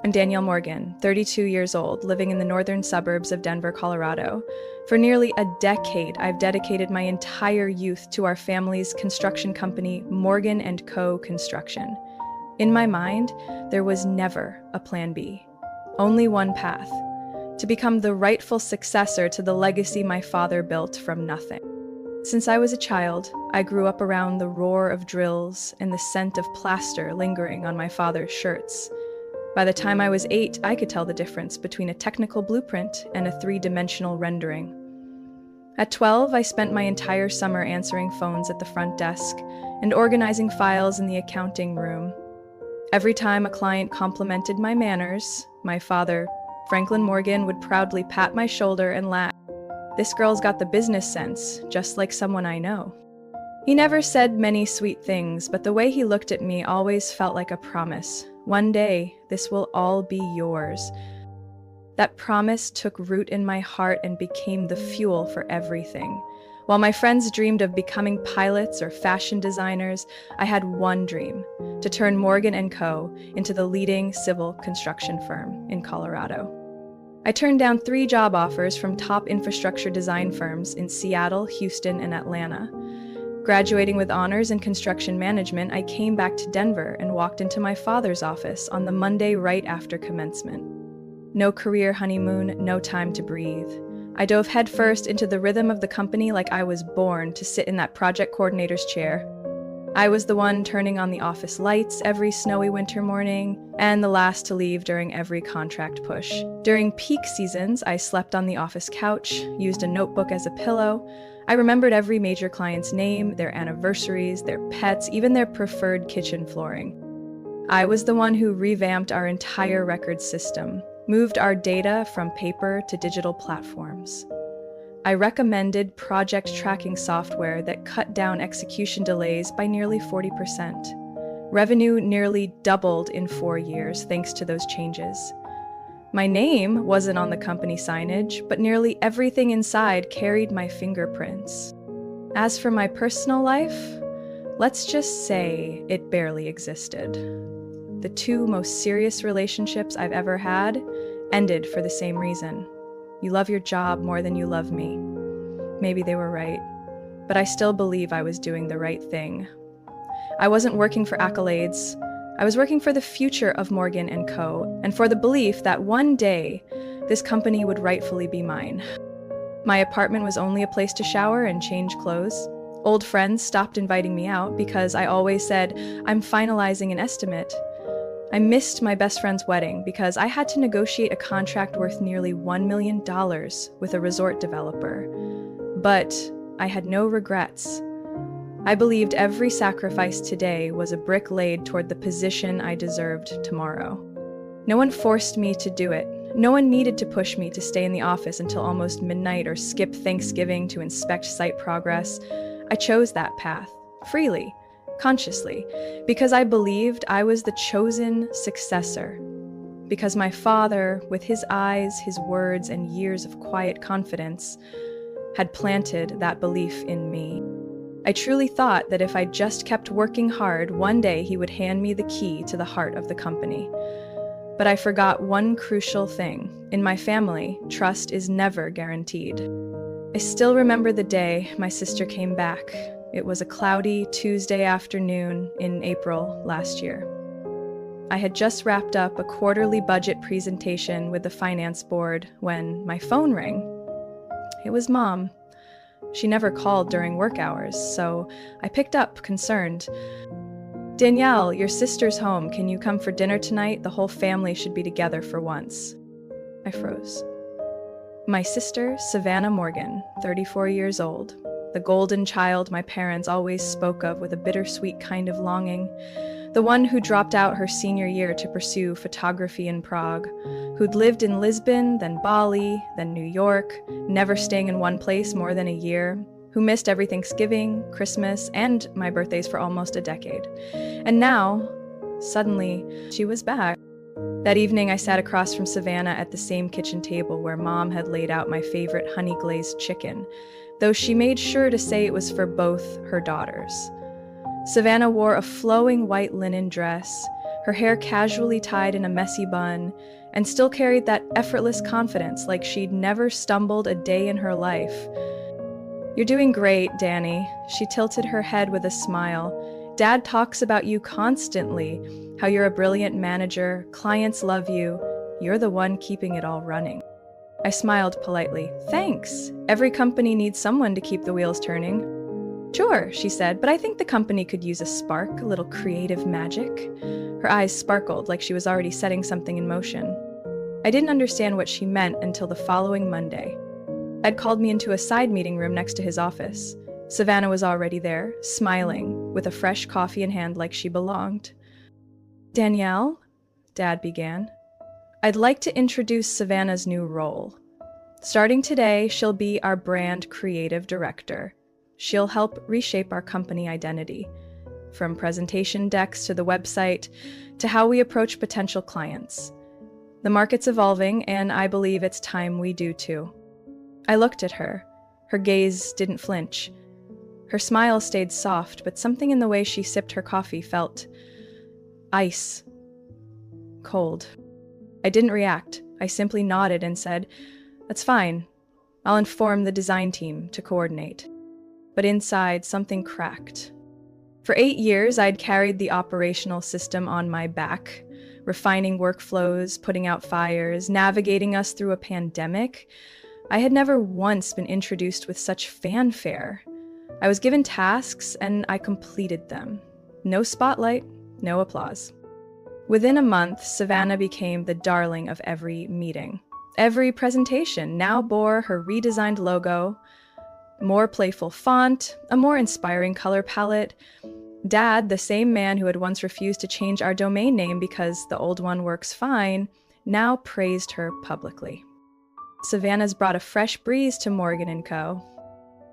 I'm Danielle Morgan, 32 years old, living in the northern suburbs of Denver, Colorado. For nearly a decade, I've dedicated my entire youth to our family's construction company, Morgan & Co. Construction. In my mind, there was never a plan B. Only one path: to become the rightful successor to the legacy my father built from nothing. Since I was a child, I grew up around the roar of drills and the scent of plaster lingering on my father's shirts. By the time I was 8, I could tell the difference between a technical blueprint and a three-dimensional rendering. At 12, I spent my entire summer answering phones at the front desk and organizing files in the accounting room. Every time a client complimented my manners, my father, Franklin Morgan, would proudly pat my shoulder and laugh. "This girl's got the business sense, just like someone I know." He never said many sweet things, but the way he looked at me always felt like a promise. One day, this will all be yours. That promise took root in my heart and became the fuel for everything. While my friends dreamed of becoming pilots or fashion designers, I had one dream: to turn Morgan & Co. into the leading civil construction firm in Colorado. I turned down 3 job offers from top infrastructure design firms in Seattle, Houston, and Atlanta. Graduating with honors in construction management, I came back to Denver and walked into my father's office on the Monday right after commencement. No career honeymoon, no time to breathe. I dove headfirst into the rhythm of the company like I was born to sit in that project coordinator's chair. I was the one turning on the office lights every snowy winter morning, and the last to leave during every contract push. During peak seasons, I slept on the office couch, used a notebook as a pillow. I remembered every major client's name, their anniversaries, their pets, even their preferred kitchen flooring. I was the one who revamped our entire record system, moved our data from paper to digital platforms. I recommended project tracking software that cut down execution delays by nearly 40%. Revenue nearly doubled in 4 years thanks to those changes. My name wasn't on the company signage, but nearly everything inside carried my fingerprints. As for my personal life, let's just say it barely existed. The 2 most serious relationships I've ever had ended for the same reason. You love your job more than you love me. Maybe they were right, but I still believe I was doing the right thing. I wasn't working for accolades. I was working for the future of Morgan & Co. and for the belief that one day this company would rightfully be mine. My apartment was only a place to shower and change clothes. Old friends stopped inviting me out because I always said, "I'm finalizing an estimate." I missed my best friend's wedding because I had to negotiate a contract worth nearly $1 million with a resort developer. But I had no regrets. I believed every sacrifice today was a brick laid toward the position I deserved tomorrow. No one forced me to do it. No one needed to push me to stay in the office until almost midnight or skip Thanksgiving to inspect site progress. I chose that path, freely, consciously, because I believed I was the chosen successor. Because my father, with his eyes, his words, and years of quiet confidence, had planted that belief in me. I truly thought that if I just kept working hard, one day he would hand me the key to the heart of the company. But I forgot one crucial thing. In my family, trust is never guaranteed. I still remember the day my sister came back. It was a cloudy Tuesday afternoon in April last year. I had just wrapped up a quarterly budget presentation with the finance board when my phone rang. It was Mom. She never called during work hours, so I picked up, concerned. "Danielle, your sister's home. Can you come for dinner tonight? The whole family should be together for once." I froze. My sister, Savannah Morgan, 34 years old, the golden child my parents always spoke of with a bittersweet kind of longing, the one who dropped out her senior year to pursue photography in Prague, who'd lived in Lisbon, then Bali, then New York, never staying in one place more than a year, who missed every Thanksgiving, Christmas, and my birthdays for almost a decade. And now, suddenly, she was back. That evening, I sat across from Savannah at the same kitchen table where Mom had laid out my favorite honey-glazed chicken, though she made sure to say it was for both her daughters. Savannah wore a flowing white linen dress, her hair casually tied in a messy bun, and still carried that effortless confidence like she'd never stumbled a day in her life. "You're doing great, Danny." She tilted her head with a smile. "Dad talks about you constantly, how you're a brilliant manager, clients love you. You're the one keeping it all running." I smiled politely. "Thanks. Every company needs someone to keep the wheels turning." "Sure," she said, "but I think the company could use a spark, a little creative magic." Her eyes sparkled like she was already setting something in motion. I didn't understand what she meant until the following Monday. Ed called me into a side meeting room next to his office. Savannah was already there, smiling, with a fresh coffee in hand like she belonged. "Danielle," Dad began, "I'd like to introduce Savannah's new role. Starting today, she'll be our brand creative director. She'll help reshape our company identity, from presentation decks to the website to how we approach potential clients. The market's evolving, and I believe it's time we do too." I looked at her. Her gaze didn't flinch. Her smile stayed soft, but something in the way she sipped her coffee felt ice cold. I didn't react. I simply nodded and said, "That's fine. I'll inform the design team to coordinate." But inside, something cracked. For 8 years, I'd carried the operational system on my back, refining workflows, putting out fires, navigating us through a pandemic. I had never once been introduced with such fanfare. I was given tasks, and I completed them. No spotlight, no applause. Within a month, Savannah became the darling of every meeting. Every presentation now bore her redesigned logo, more playful font, a more inspiring color palette. Dad, the same man who had once refused to change our domain name because the old one works fine, now praised her publicly. Savannah's brought a fresh breeze to Morgan & Co.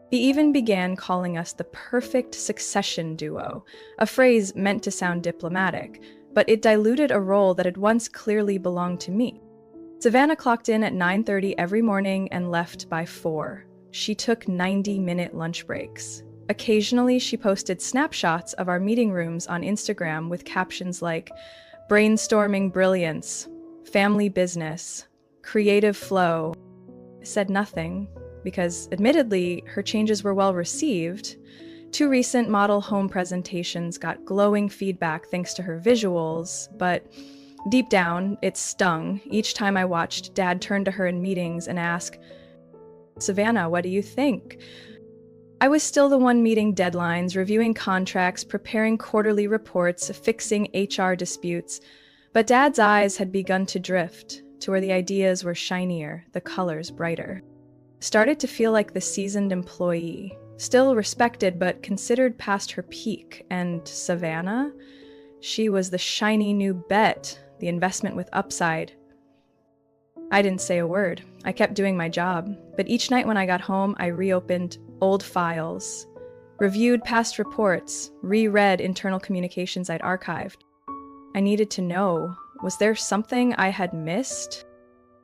He even began calling us the perfect succession duo, a phrase meant to sound diplomatic, but it diluted a role that had once clearly belonged to me. Savannah clocked in at 9:30 every morning and left by 4. She took 90-minute lunch breaks. Occasionally, she posted snapshots of our meeting rooms on Instagram with captions like, "Brainstorming brilliance," "Family business," "Creative flow." I said nothing, because admittedly, her changes were well received. 2 recent model home presentations got glowing feedback thanks to her visuals, but deep down, it stung each time I watched Dad turn to her in meetings and ask, "Savannah, what do you think?" I was still the one meeting deadlines, reviewing contracts, preparing quarterly reports, fixing HR disputes, but Dad's eyes had begun to drift to where the ideas were shinier, the colors brighter. Started to feel like the seasoned employee, still respected but considered past her peak, and Savannah? She was the shiny new bet, the investment with upside. I didn't say a word. I kept doing my job, but each night when I got home, I reopened old files, reviewed past reports, reread internal communications I'd archived. I needed to know, was there something I had missed?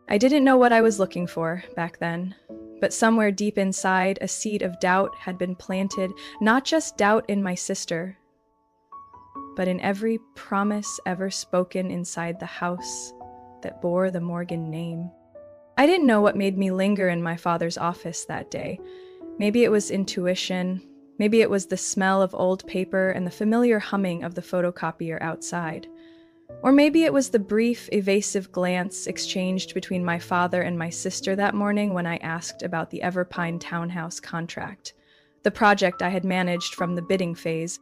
I didn't know what I was looking for back then, but somewhere deep inside, a seed of doubt had been planted, not just doubt in my sister, but in every promise ever spoken inside the house that bore the Morgan name. I didn't know what made me linger in my father's office that day. Maybe it was intuition, maybe it was the smell of old paper and the familiar humming of the photocopier outside. Or maybe it was the brief, evasive glance exchanged between my father and my sister that morning when I asked about the Everpine townhouse contract, the project I had managed from the bidding phase.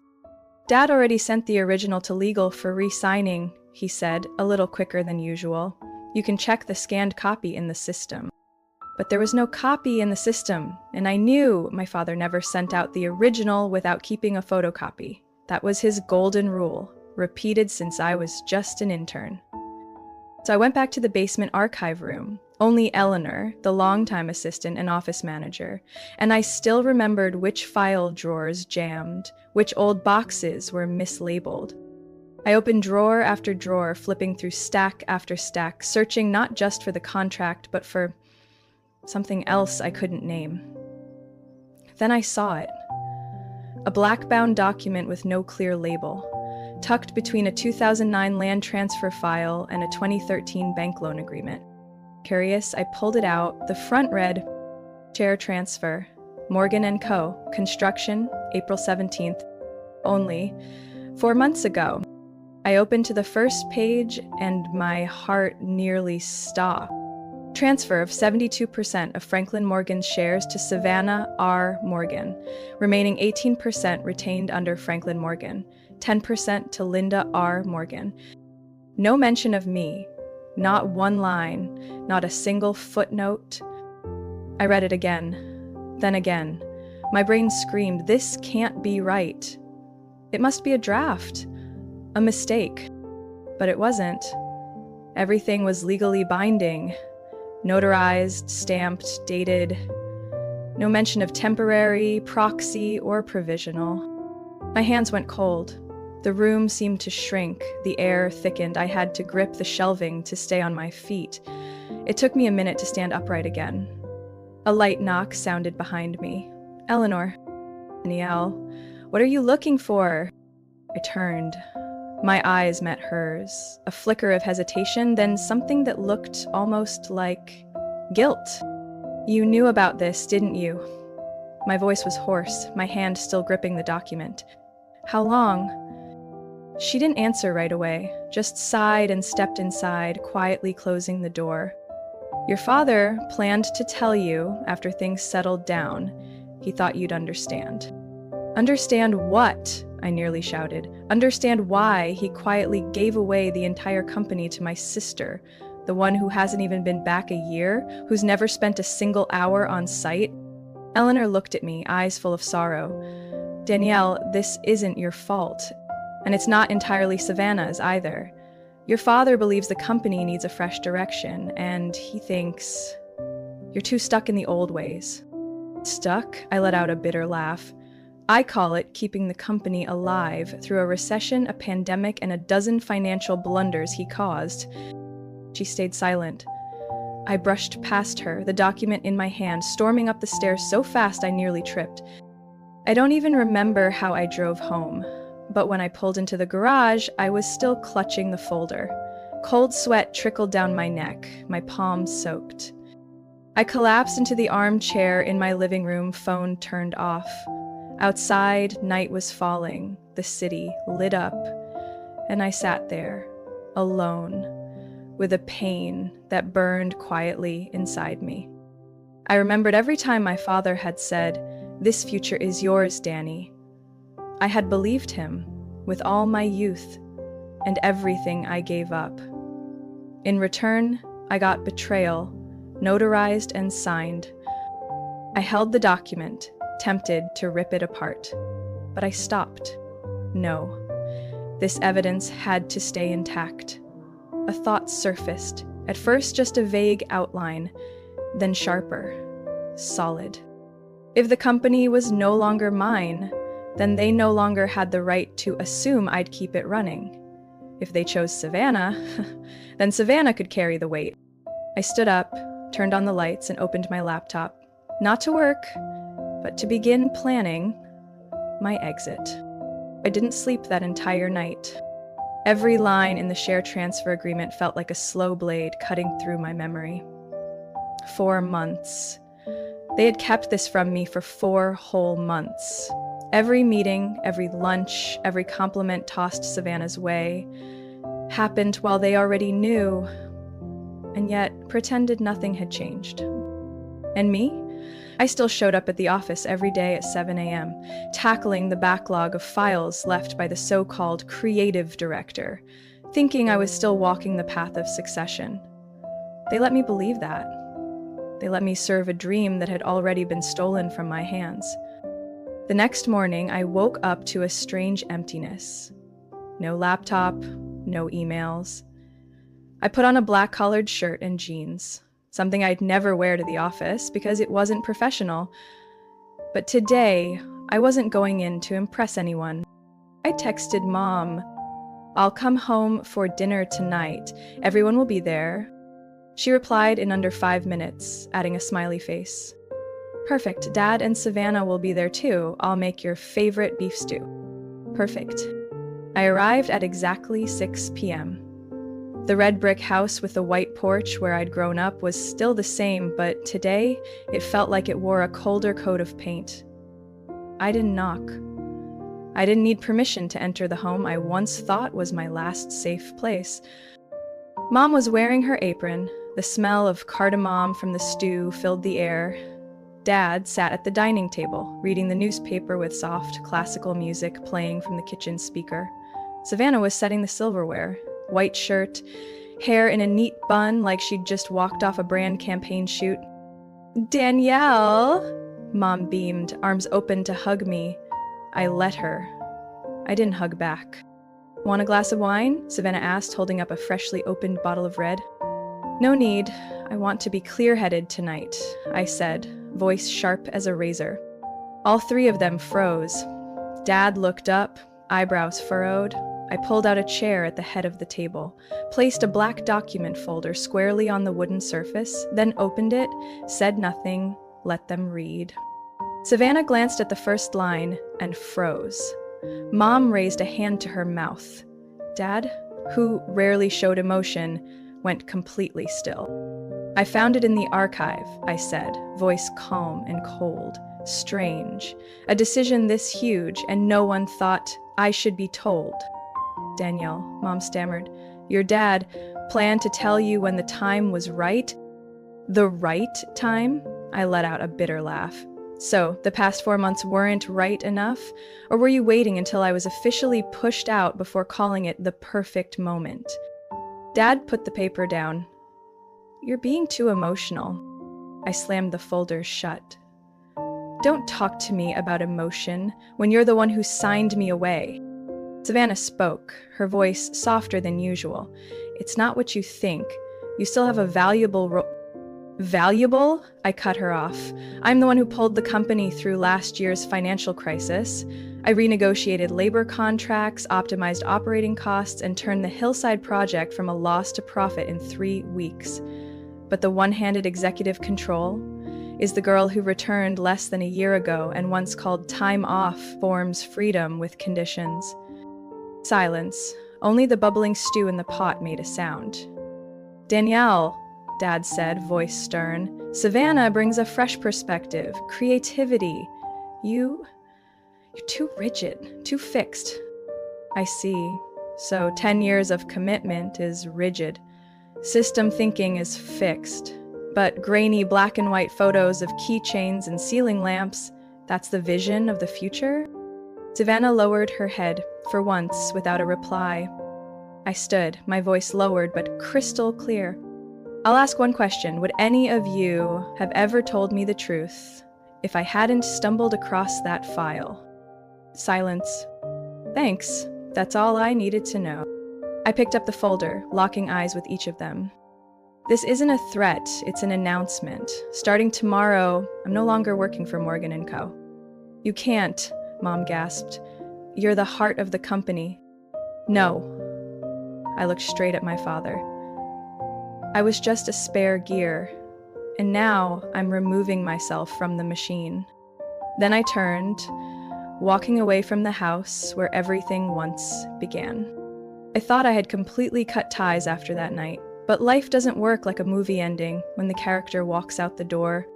"Dad already sent the original to legal for re-signing," he said, a little quicker than usual. "You can check the scanned copy in the system." But there was no copy in the system, and I knew my father never sent out the original without keeping a photocopy. That was his golden rule, repeated since I was just an intern. So I went back to the basement archive room, only Eleanor, the longtime assistant and office manager, and I still remembered which file drawers jammed, which old boxes were mislabeled. I opened drawer after drawer, flipping through stack after stack, searching not just for the contract, but for something else I couldn't name. Then I saw it. A black-bound document with no clear label. tucked between a 2009 land transfer file and a 2013 bank loan agreement. Curious, I pulled it out. The front read, "Share transfer, Morgan & Co., construction, April 17th, only 4 months ago." I opened to the first page and my heart nearly stopped. Transfer of 72% of Franklin Morgan's shares to Savannah R. Morgan, remaining 18% retained under Franklin Morgan, 10% to Linda R. Morgan. No mention of me, not one line, not a single footnote. I read it again, then again. My brain screamed, this can't be right. It must be a draft, a mistake. But it wasn't. Everything was legally binding. Notarized, stamped, dated. No mention of temporary, proxy, or provisional. My hands went cold. The room seemed to shrink. The air thickened. I had to grip the shelving to stay on my feet. It took me a minute to stand upright again. A light knock sounded behind me. "Eleanor." "Danielle, what are you looking for?" I turned. My eyes met hers, a flicker of hesitation, then something that looked almost like guilt. "You knew about this, didn't you?" My voice was hoarse, my hand still gripping the document. "How long?" She didn't answer right away, just sighed and stepped inside, quietly closing the door. "Your father planned to tell you after things settled down. He thought you'd understand." "Understand what?" I nearly shouted. "Understand why he quietly gave away the entire company to my sister, the one who hasn't even been back a year, who's never spent a single hour on site?" Eleanor looked at me, eyes full of sorrow. "Danielle, this isn't your fault, and it's not entirely Savannah's either. Your father believes the company needs a fresh direction, and he thinks you're too stuck in the old ways." "Stuck?" I let out a bitter laugh. "I call it keeping the company alive through a recession, a pandemic, and a dozen financial blunders he caused." She stayed silent. I brushed past her, the document in my hand, storming up the stairs so fast I nearly tripped. I don't even remember how I drove home, but when I pulled into the garage, I was still clutching the folder. Cold sweat trickled down my neck, my palms soaked. I collapsed into the armchair in my living room, phone turned off. Outside, night was falling, the city lit up, and I sat there, alone, with a pain that burned quietly inside me. I remembered every time my father had said, "This future is yours, Danny." I had believed him with all my youth and everything I gave up. In return, I got betrayal, notarized and signed. I held the document, tempted to rip it apart, but I stopped. No, this evidence had to stay intact. A thought surfaced, at first just a vague outline, then sharper, solid. If the company was no longer mine, then they no longer had the right to assume I'd keep it running. If they chose Savannah, then Savannah could carry the weight. I stood up, turned on the lights, and opened my laptop. Not to work, but to begin planning my exit. I didn't sleep that entire night. Every line in the share transfer agreement felt like a slow blade cutting through my memory. 4 months. They had kept this from me for 4 whole months. Every meeting, every lunch, every compliment tossed Savannah's way happened while they already knew, and yet pretended nothing had changed. And me? I still showed up at the office every day at 7 a.m., tackling the backlog of files left by the so-called creative director, thinking I was still walking the path of succession. They let me believe that. They let me serve a dream that had already been stolen from my hands. The next morning, I woke up to a strange emptiness. No laptop, no emails. I put on a black-collared shirt and jeans, something I'd never wear to the office because it wasn't professional. But today, I wasn't going in to impress anyone. I texted Mom, "I'll come home for dinner tonight. Everyone will be there." She replied in under 5 minutes, adding a smiley face. "Perfect. Dad and Savannah will be there too. I'll make your favorite beef stew." Perfect. I arrived at exactly 6 p.m. The red brick house with the white porch where I'd grown up was still the same, but today it felt like it wore a colder coat of paint. I didn't knock. I didn't need permission to enter the home I once thought was my last safe place. Mom was wearing her apron. The smell of cardamom from the stew filled the air. Dad sat at the dining table, reading the newspaper with soft, classical music playing from the kitchen speaker. Savannah was setting the silverware. White shirt, hair in a neat bun like she'd just walked off a brand campaign shoot. "Danielle!" Mom beamed, arms open to hug me. I let her. I didn't hug back. "Want a glass of wine?" Savannah asked, holding up a freshly opened bottle of red. "No need. I want to be clear-headed tonight," I said, voice sharp as a razor. All three of them froze. Dad looked up, eyebrows furrowed. I pulled out a chair at the head of the table, placed a black document folder squarely on the wooden surface, then opened it, said nothing, let them read. Savannah glanced at the first line and froze. Mom raised a hand to her mouth. Dad, who rarely showed emotion, went completely still. "I found it in the archive," I said, voice calm and cold. Strange. A decision this huge, and no one thought I should be told. "Danielle," Mom stammered, "your dad planned to tell you when the time was right?" "The right time?" I let out a bitter laugh. "So, the past 4 months weren't right enough? Or were you waiting until I was officially pushed out before calling it the perfect moment?" Dad put the paper down. "You're being too emotional." I slammed the folder shut. "Don't talk to me about emotion when you're the one who signed me away." Savannah spoke, her voice softer than usual. "It's not what you think. You still have a valuable role." "Valuable?" I cut her off. "I'm the one who pulled the company through last year's financial crisis. I renegotiated labor contracts, optimized operating costs, and turned the Hillside project from a loss to profit in 3 weeks. But the one-handed executive control is the girl who returned less than a year ago and once called time off forms freedom with conditions." Silence. Only the bubbling stew in the pot made a sound. "Danielle," Dad said, voice stern, "Savannah brings a fresh perspective, creativity. You're too rigid, too fixed." "I see. So 10 years of commitment is rigid. System thinking is fixed. But grainy black and white photos of keychains and ceiling lamps, that's the vision of the future?" Savannah lowered her head, for once, without a reply. I stood, my voice lowered but crystal clear. "I'll ask one question. Would any of you have ever told me the truth if I hadn't stumbled across that file?" Silence. "Thanks. That's all I needed to know." I picked up the folder, locking eyes with each of them. "This isn't a threat, it's an announcement. Starting tomorrow, I'm no longer working for Morgan & Co." "You can't," Mom gasped. "You're the heart of the company." "No." I looked straight at my father. "I was just a spare gear, and now I'm removing myself from the machine." Then I turned, walking away from the house where everything once began. I thought I had completely cut ties after that night, but life doesn't work like a movie ending when the character walks out the door.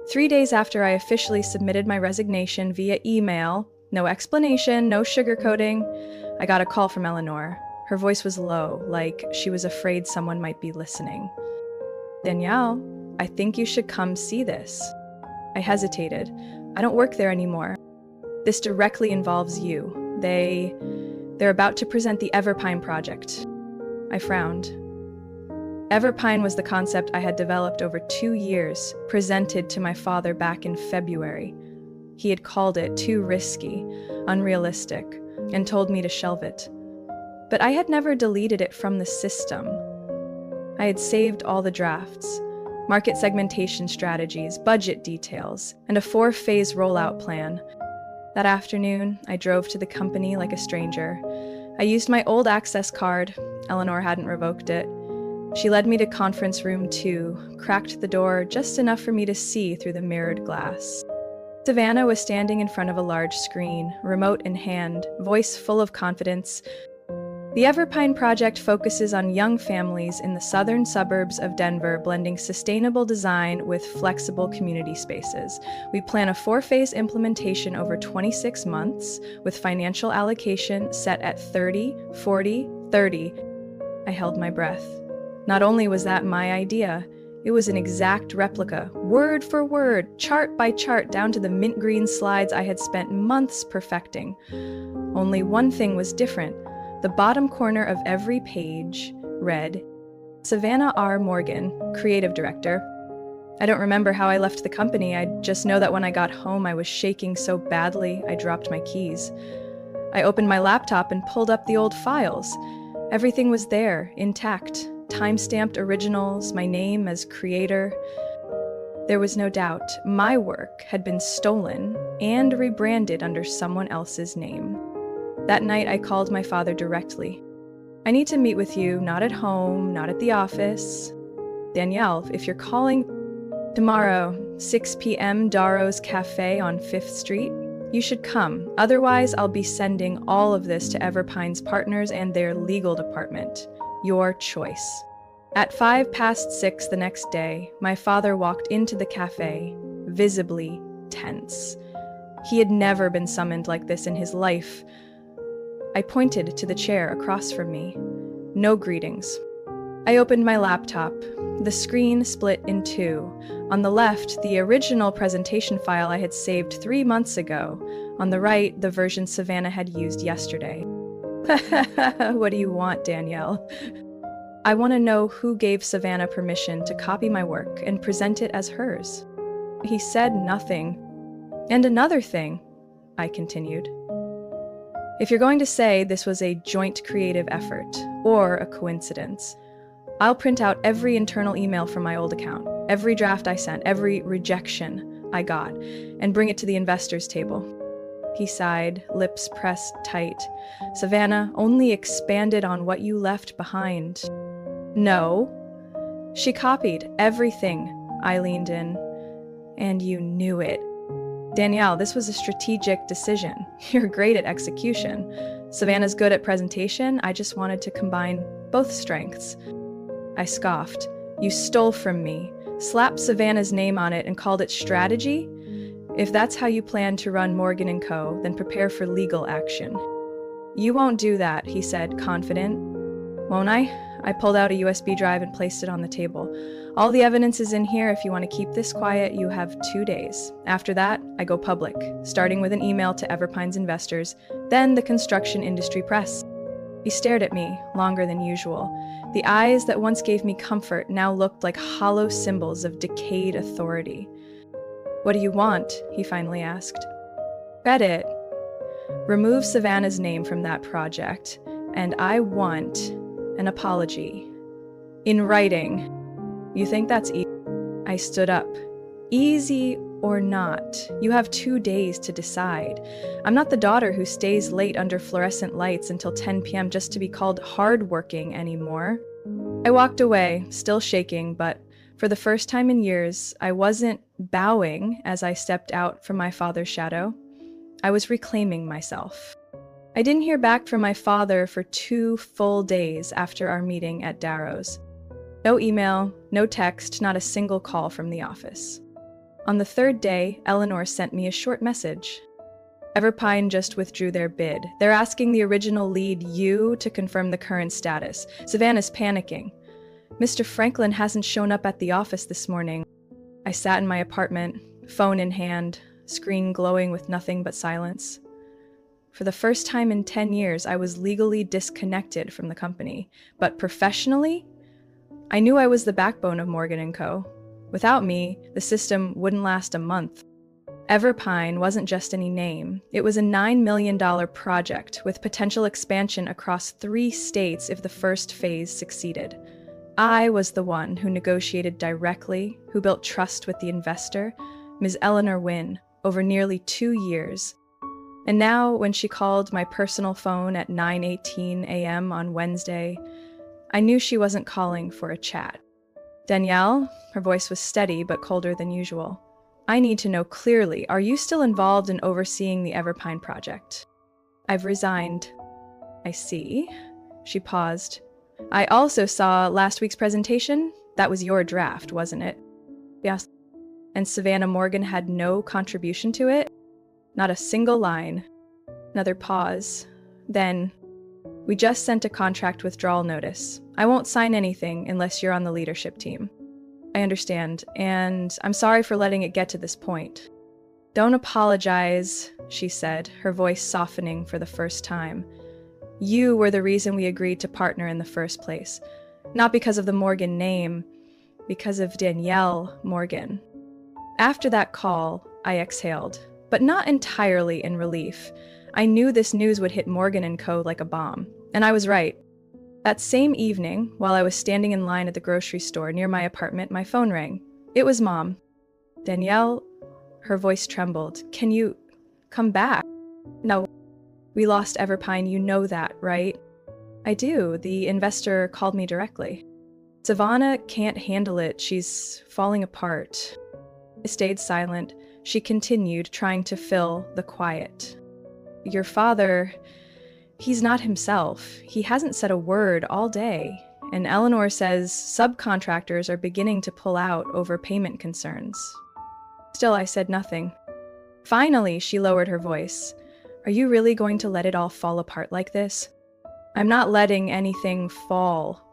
3 days after I officially submitted my resignation via email, no explanation, no sugarcoating, I got a call from Eleanor. Her voice was low, like she was afraid someone might be listening. "Danielle, I think you should come see this." I hesitated. "I don't work there anymore." "This directly involves you. They're about to present the Everpine project." I frowned. Everpine was the concept I had developed over 2 years, presented to my father back in February. He had called it too risky, unrealistic, and told me to shelve it. But I had never deleted it from the system. I had saved all the drafts, market segmentation strategies, budget details, and a 4-phase rollout plan. That afternoon, I drove to the company like a stranger. I used my old access card. Eleanor hadn't revoked it. She led me to conference room 2, cracked the door just enough for me to see through the mirrored glass. Savannah was standing in front of a large screen, remote in hand, voice full of confidence. The Everpine project focuses on young families in the southern suburbs of Denver, blending sustainable design with flexible community spaces. We plan a 4-phase implementation over 26 months, with financial allocation set at 30, 40, 30. I held my breath. Not only was that my idea, it was an exact replica, word for word, chart by chart, down to the mint green slides I had spent months perfecting. Only one thing was different. The bottom corner of every page read, Savannah R. Morgan, Creative Director. I don't remember how I left the company. I just know that when I got home, I was shaking so badly I dropped my keys. I opened my laptop and pulled up the old files. Everything was there, intact. Time-stamped originals, my name as creator. There was no doubt my work had been stolen and rebranded under someone else's name. That night, I called my father directly. I need to meet with you, not at home, not at the office. Danielle, if you're calling tomorrow, 6 p.m., Darrow's Cafe on 5th Street, you should come. Otherwise, I'll be sending all of this to Everpine's partners and their legal department. Your choice. At 6:05 the next day, my father walked into the cafe, visibly tense. He had never been summoned like this in his life. I pointed to the chair across from me. No greetings. I opened my laptop. The screen split in two. On the left, the original presentation file I had saved 3 months ago. On the right, the version Savannah had used yesterday. What do you want, Danielle? I want to know who gave Savannah permission to copy my work and present it as hers. He said nothing. And another thing, I continued. If you're going to say this was a joint creative effort or a coincidence, I'll print out every internal email from my old account, every draft I sent, every rejection I got, and bring it to the investors' table. He sighed, lips pressed tight. Savannah, only expanded on what you left behind. No. She copied everything. I leaned in. And you knew it. Danielle, this was a strategic decision. You're great at execution. Savannah's good at presentation. I just wanted to combine both strengths. I scoffed. You stole from me, slapped Savannah's name on it and called it strategy? If that's how you plan to run Morgan & Co., then prepare for legal action. You won't do that, he said, confident. Won't I? I pulled out a USB drive and placed it on the table. All the evidence is in here. If you want to keep this quiet, you have 2 days. After that, I go public, starting with an email to Everpine's investors, then the construction industry press. He stared at me, longer than usual. The eyes that once gave me comfort now looked like hollow symbols of decayed authority. What do you want? He finally asked. Credit. Remove Savannah's name from that project, and I want an apology. In writing. You think that's easy? I stood up. Easy or not, you have 2 days to decide. I'm not the daughter who stays late under fluorescent lights until 10 p.m. just to be called hardworking anymore. I walked away, still shaking, but for the first time in years, I wasn't bowing as I stepped out from my father's shadow. I was reclaiming myself. I didn't hear back from my father for 2 full days after our meeting at Darrow's. No email, no text, not a single call from the office. On the 3rd day, Eleanor sent me a short message. Everpine just withdrew their bid. They're asking the original lead, you, to confirm the current status. Savannah's panicking. Mr. Franklin hasn't shown up at the office this morning. I sat in my apartment, phone in hand, screen glowing with nothing but silence. For the first time in 10 years, I was legally disconnected from the company. But professionally, I knew I was the backbone of Morgan & Co. Without me, the system wouldn't last a month. Everpine wasn't just any name. It was a $9 million project with potential expansion across 3 states if the first phase succeeded. I was the one who negotiated directly, who built trust with the investor, Ms. Eleanor Wynne, over nearly 2 years. And now, when she called my personal phone at 9:18 a.m. on Wednesday, I knew she wasn't calling for a chat. Danielle, her voice was steady but colder than usual. I need to know clearly, are you still involved in overseeing the Everpine project? I've resigned. I see. She paused. I also saw last week's presentation. That was your draft, wasn't it? Yes. And Savannah Morgan had no contribution to it? Not a single line. Another pause. Then, we just sent a contract withdrawal notice. I won't sign anything unless you're on the leadership team. I understand, and I'm sorry for letting it get to this point. Don't apologize, she said, her voice softening for the first time. You were the reason we agreed to partner in the first place. Not because of the Morgan name, because of Danielle Morgan. After that call, I exhaled, but not entirely in relief. I knew this news would hit Morgan and Co. like a bomb, and I was right. That same evening, while I was standing in line at the grocery store near my apartment, my phone rang. It was Mom. Danielle, her voice trembled. Can you come back? No. We lost Everpine, you know that, right? I do. The investor called me directly. Savannah can't handle it. She's falling apart. I stayed silent. She continued, trying to fill the quiet. Your father, he's not himself. He hasn't said a word all day. And Eleanor says subcontractors are beginning to pull out over payment concerns. Still, I said nothing. Finally, she lowered her voice. Are you really going to let it all fall apart like this? I'm not letting anything fall,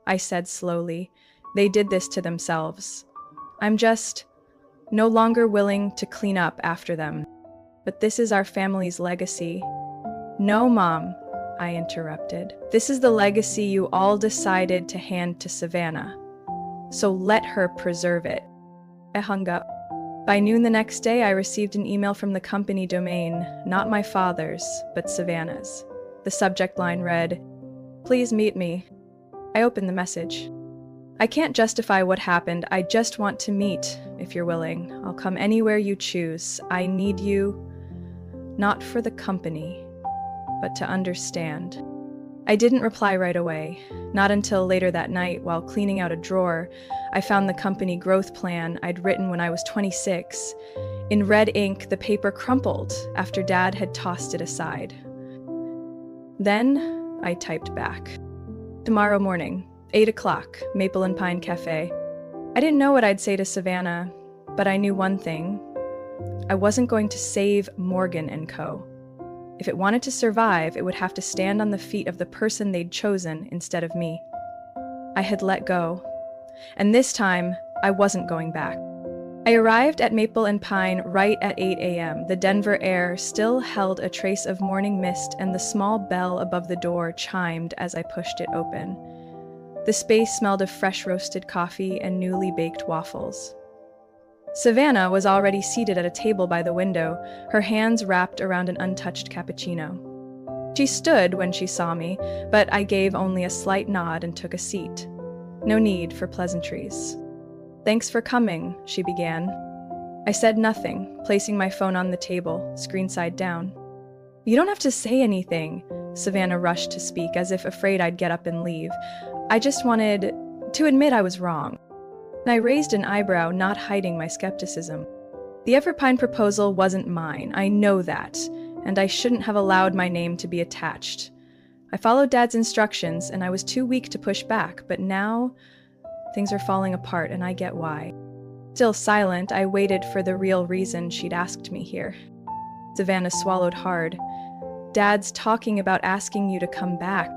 I said slowly. They did this to themselves. I'm just no longer willing to clean up after them. But this is our family's legacy. No, Mom, I interrupted. This is the legacy you all decided to hand to Savannah. So let her preserve it. I hung up. By noon the next day, I received an email from the company domain, not my father's, but Savannah's. The subject line read, "Please meet me." I opened the message. I can't justify what happened. I just want to meet, if you're willing. I'll come anywhere you choose. I need you, not for the company, but to understand. I didn't reply right away. Not until later that night, while cleaning out a drawer, I found the company growth plan I'd written when I was 26. In red ink, the paper crumpled after Dad had tossed it aside. Then I typed back. Tomorrow morning, 8 o'clock, Maple and Pine Cafe. I didn't know what I'd say to Savannah, but I knew one thing. I wasn't going to save Morgan and Co. If it wanted to survive, it would have to stand on the feet of the person they'd chosen instead of me. I had let go, and this time, I wasn't going back. I arrived at Maple and Pine right at 8 a.m. The Denver air still held a trace of morning mist, and the small bell above the door chimed as I pushed it open. The space smelled of fresh roasted coffee and newly baked waffles. Savannah was already seated at a table by the window, her hands wrapped around an untouched cappuccino. She stood when she saw me, but I gave only a slight nod and took a seat. No need for pleasantries. "Thanks for coming," she began. I said nothing, placing my phone on the table, screen side down. "You don't have to say anything," Savannah rushed to speak, as if afraid I'd get up and leave. "I just wanted to admit I was wrong." I raised an eyebrow, not hiding my skepticism. The Everpine proposal wasn't mine, I know that, and I shouldn't have allowed my name to be attached. I followed Dad's instructions, and I was too weak to push back, but now things are falling apart, and I get why. Still silent, I waited for the real reason she'd asked me here. Savannah swallowed hard. "Dad's talking about asking you to come back."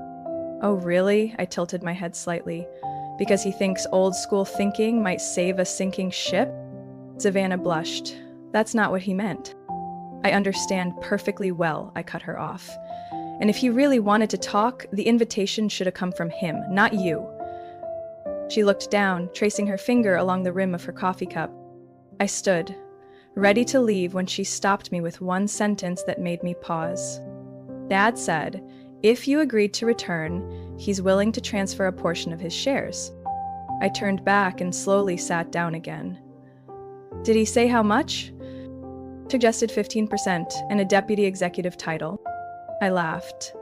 "Oh, really?" I tilted my head slightly. "Because he thinks old-school thinking might save a sinking ship?" Savannah blushed. "That's not what he meant." "I understand perfectly well," I cut her off. "And if he really wanted to talk, the invitation should have come from him, not you." She looked down, tracing her finger along the rim of her coffee cup. I stood, ready to leave when she stopped me with one sentence that made me pause. "Dad said, if you agreed to return, he's willing to transfer a portion of his shares." I turned back and slowly sat down again. "Did he say how much?" "Suggested 15% and a deputy executive title." I laughed.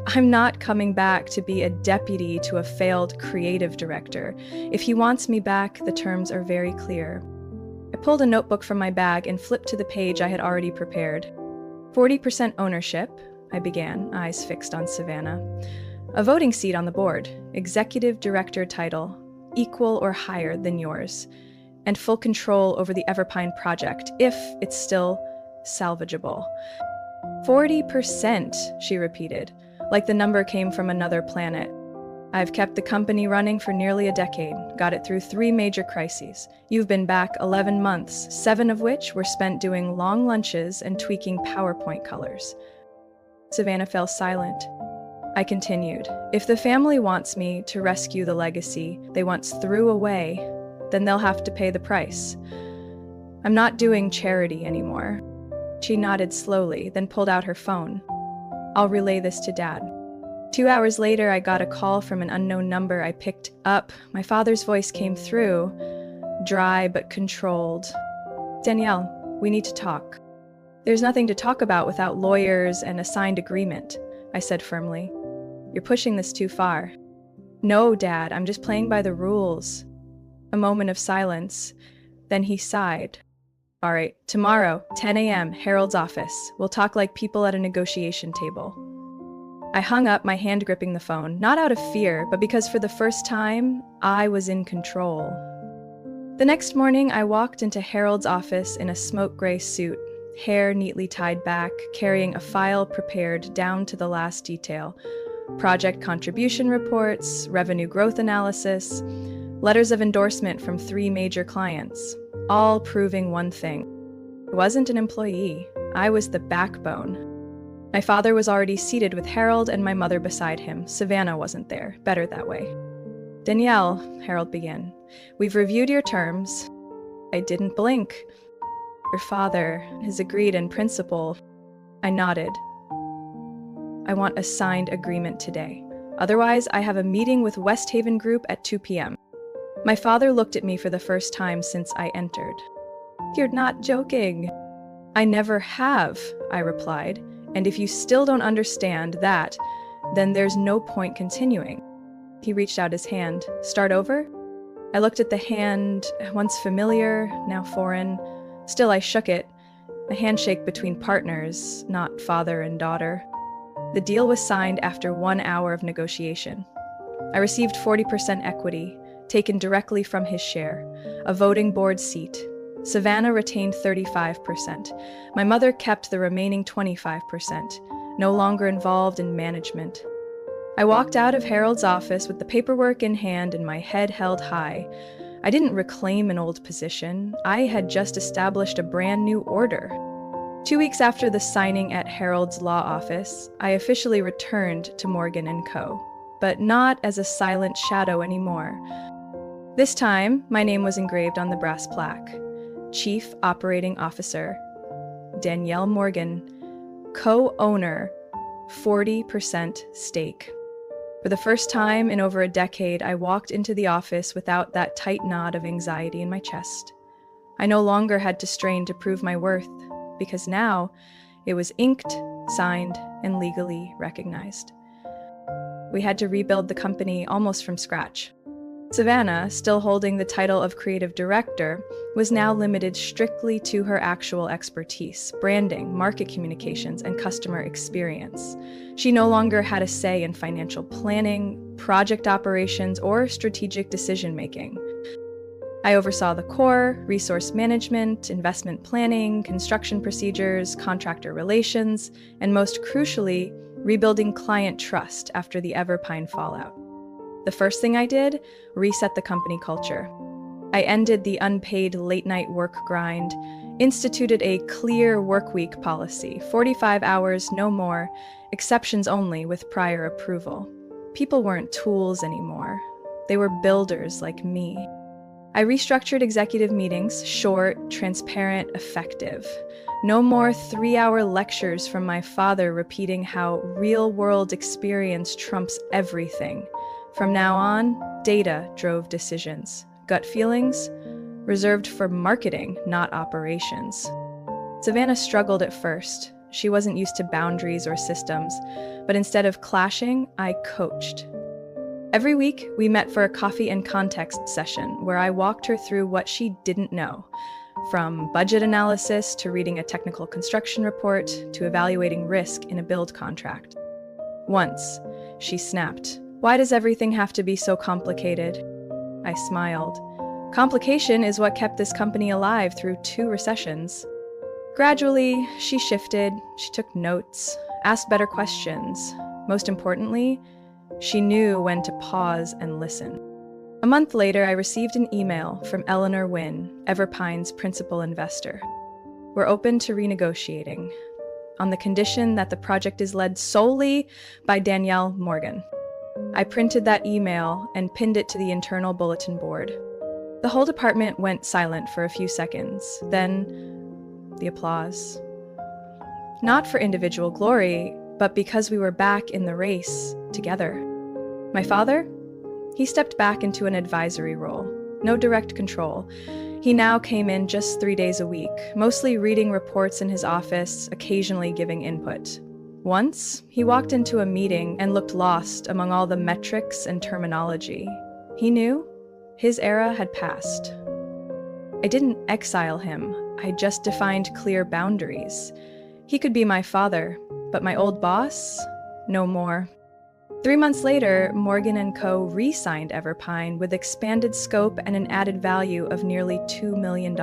"I'm not coming back to be a deputy to a failed creative director. If he wants me back, the terms are very clear." I pulled a notebook from my bag and flipped to the page I had already prepared. 40% ownership, I began, eyes fixed on Savannah. A voting seat on the board, executive director title, equal or higher than yours, and full control over the Everpine project, if it's still salvageable. 40%, she repeated, like the number came from another planet. I've kept the company running for nearly a decade, got it through 3 major crises. You've been back 11 months, 7 of which were spent doing long lunches and tweaking PowerPoint colors. Savannah fell silent. I continued, if the family wants me to rescue the legacy they once threw away, then they'll have to pay the price. I'm not doing charity anymore. She nodded slowly, then pulled out her phone. I'll relay this to Dad. 2 hours later, I got a call from an unknown number. I picked up. My father's voice came through, dry but controlled. Danielle, we need to talk. There's nothing to talk about without lawyers and a signed agreement, I said firmly. You're pushing this too far. No, Dad, I'm just playing by the rules. A moment of silence. Then he sighed. All right, tomorrow, 10 a.m., Harold's office. We'll talk like people at a negotiation table. I hung up, my hand gripping the phone, not out of fear, but because for the first time, I was in control. The next morning, I walked into Harold's office in a smoke gray suit, hair neatly tied back, carrying a file prepared down to the last detail. Project contribution reports, revenue growth analysis, letters of endorsement from 3 major clients, all proving one thing. I wasn't an employee. I was the backbone. My father was already seated with Harold and my mother beside him. Savannah wasn't there. Better that way. Danielle, Harold began, we've reviewed your terms. I didn't blink. Your father has agreed in principle. I nodded. I want a signed agreement today. Otherwise, I have a meeting with West Haven Group at 2 p.m. My father looked at me for the first time since I entered. You're not joking. I never have, I replied. And if you still don't understand that, then there's no point continuing. He reached out his hand. Start over? I looked at the hand, once familiar, now foreign. Still, I shook it. A handshake between partners, not father and daughter. The deal was signed after 1 hour of negotiation. I received 40% equity, taken directly from his share, a voting board seat. Savannah retained 35%. My mother kept the remaining 25%, no longer involved in management. I walked out of Harold's office with the paperwork in hand and my head held high. I didn't reclaim an old position. I had just established a brand new order. 2 weeks after the signing at Harold's law office, I officially returned to Morgan & Co., but not as a silent shadow anymore. This time, my name was engraved on the brass plaque. Chief Operating Officer, Danielle Morgan, co-owner, 40% stake. For the first time in over a decade, I walked into the office without that tight knot of anxiety in my chest. I no longer had to strain to prove my worth, because now it was inked, signed, and legally recognized. We had to rebuild the company almost from scratch. Savannah, still holding the title of creative director, was now limited strictly to her actual expertise, branding, market communications, and customer experience. She no longer had a say in financial planning, project operations, or strategic decision-making. I oversaw the core, resource management, investment planning, construction procedures, contractor relations, and most crucially, rebuilding client trust after the Everpine fallout. The first thing I did, reset the company culture. I ended the unpaid late-night work grind, instituted a clear workweek policy, 45 hours, no more, exceptions only with prior approval. People weren't tools anymore. They were builders like me. I restructured executive meetings, short, transparent, effective. No more 3-hour lectures from my father repeating how real-world experience trumps everything. From now on, data drove decisions. Gut feelings? Reserved for marketing, not operations. Savannah struggled at first. She wasn't used to boundaries or systems, but instead of clashing, I coached. Every week, we met for a coffee and context session where I walked her through what she didn't know. from budget analysis to reading a technical construction report to evaluating risk in a build contract. Once, she snapped, "Why does everything have to be so complicated?" I smiled. Complication is what kept this company alive through 2 recessions. Gradually, she shifted, she took notes, asked better questions. Most importantly, she knew when to pause and listen. A month later, I received an email from Eleanor Wynn, Everpine's principal investor. "We're open to renegotiating, on the condition that the project is led solely by Danielle Morgan." I printed that email and pinned it to the internal bulletin board. The whole department went silent for a few seconds, then the applause. Not for individual glory, but because we were back in the race together. My father? He stepped back into an advisory role, no direct control. He now came in just 3 days a week, mostly reading reports in his office, occasionally giving input. Once, he walked into a meeting and looked lost among all the metrics and terminology. He knew his era had passed. I didn't exile him, I just defined clear boundaries. He could be my father, but my old boss? No more. 3 months later, Morgan & Co. re-signed Everpine with expanded scope and an added value of nearly $2 million.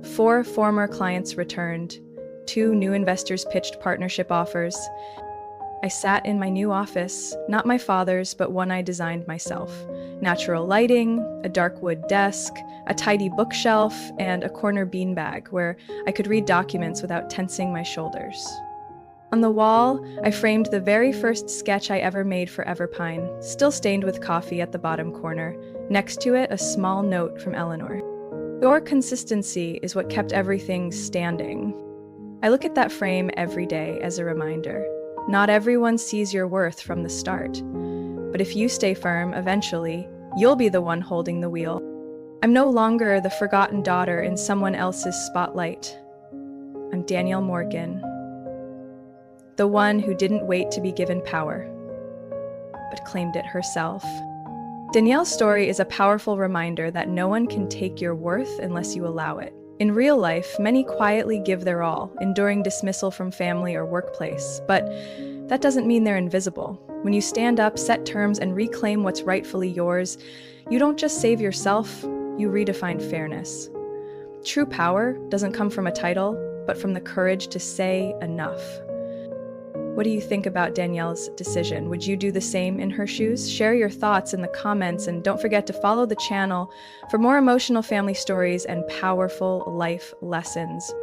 4 former clients returned. 2 new investors pitched partnership offers. I sat in my new office, not my father's, but one I designed myself. Natural lighting, a dark wood desk, a tidy bookshelf, and a corner beanbag where I could read documents without tensing my shoulders. On the wall, I framed the very first sketch I ever made for Everpine, still stained with coffee at the bottom corner. Next to it, a small note from Eleanor. "Your consistency is what kept everything standing." I look at that frame every day as a reminder. Not everyone sees your worth from the start. But if you stay firm, eventually, you'll be the one holding the wheel. I'm no longer the forgotten daughter in someone else's spotlight. I'm Danielle Morgan, the one who didn't wait to be given power, but claimed it herself. Danielle's story is a powerful reminder that no one can take your worth unless you allow it. In real life, many quietly give their all, enduring dismissal from family or workplace, but that doesn't mean they're invisible. When you stand up, set terms, and reclaim what's rightfully yours, you don't just save yourself, you redefine fairness. True power doesn't come from a title, but from the courage to say enough. What do you think about Danielle's decision? Would you do the same in her shoes? Share your thoughts in the comments, and don't forget to follow the channel for more emotional family stories and powerful life lessons.